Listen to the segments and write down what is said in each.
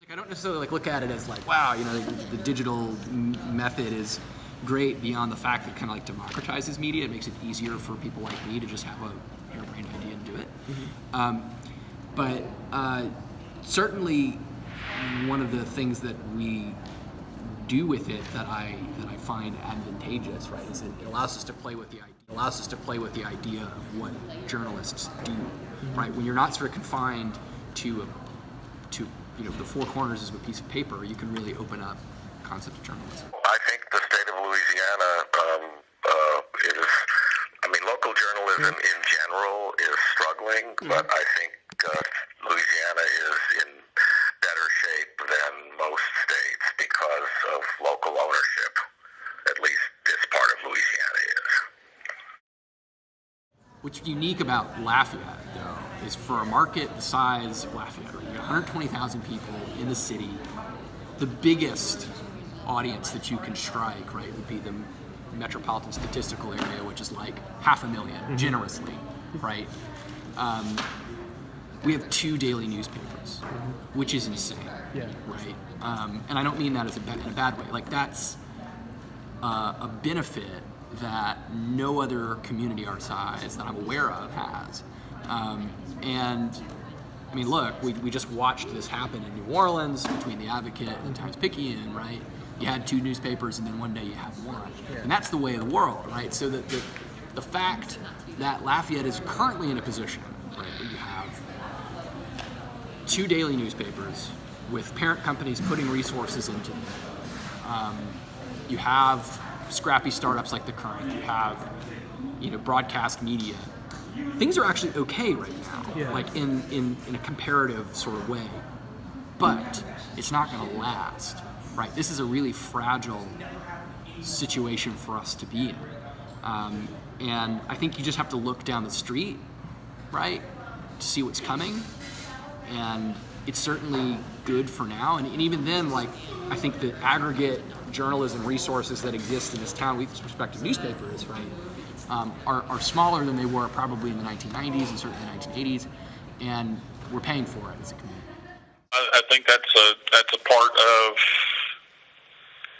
I don't necessarily look at it as wow, the digital method is great beyond the fact that it kind of democratizes media. It makes it easier for people like me to just have a harebrained idea and do it. But certainly one of the things that we do with it that I find advantageous, right, is it allows us to play with the idea. Allows us to play with the idea of what journalists do, right? When you're not sort of confined to the four corners of a piece of paper, you can really open up the concept of journalism. I think the state of Louisiana local journalism in general is struggling, but I think Louisiana is in better shape than most states because of local ownership. At least this part of Louisiana is. What's unique about Lafayette, though, is for a market the size of Lafayette, right? You got 120,000 people in the city. The biggest audience that you can strike, right, would be the metropolitan statistical area, which is 500,000, generously, right? We have 2 daily newspapers, which is insane, right? And I don't mean that in a bad way. That's a benefit that no other community our size that I'm aware of has. And I mean, look, we just watched this happen in New Orleans between the Advocate and the Times-Picayune, right? You had 2 newspapers, and then one day you have one, and that's the way of the world, right? So the fact that Lafayette is currently in a position, right, where you have 2 daily newspapers with parent companies putting resources into them. You have scrappy startups like The Current. You have, broadcast media. Things are actually okay right now, in a comparative sort of way. But it's not going to last, right? This is a really fragile situation for us to be in. And I think you just have to look down the street, right, to see what's coming. And it's certainly good for now. And even then, I think the aggregate journalism resources that exist in this town with respect to newspapers, right, are smaller than they were probably in the 1990s and certainly the 1980s, and we're paying for it as a community. I think that's a part of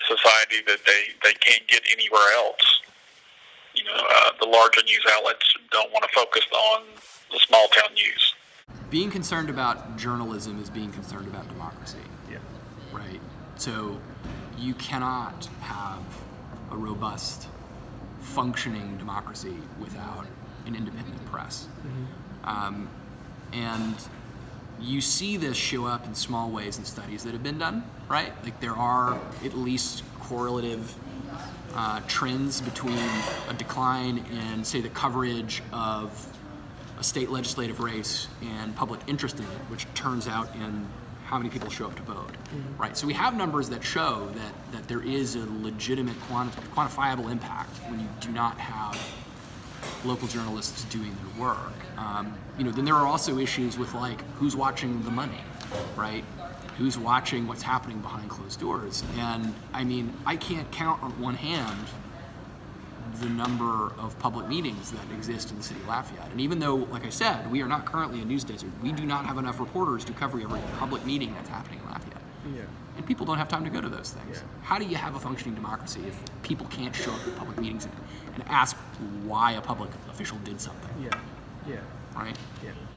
society that they can't get anywhere else. The larger news outlets don't want to focus on the small town news. Being concerned about journalism is being concerned about democracy. Right? So you cannot have a robust, functioning democracy without an independent press. And you see this show up in small ways in studies that have been done, right? There are at least correlative trends between a decline in, say, the coverage of a state legislative race and public interest in it, which turns out in how many people show up to vote, right? So we have numbers that show that there is a legitimate quantifiable impact when you do not have local journalists doing their work. Then there are also issues with who's watching the money, right? Who's watching what's happening behind closed doors? And I mean, I can't count on one hand the number of public meetings that exist in the city of Lafayette. And even though, like I said, we are not currently a news desert, we do not have enough reporters to cover every public meeting that's happening in Lafayette. And people don't have time to go to those things. How do you have a functioning democracy if people can't show up at public meetings and ask why a public official did something? Right?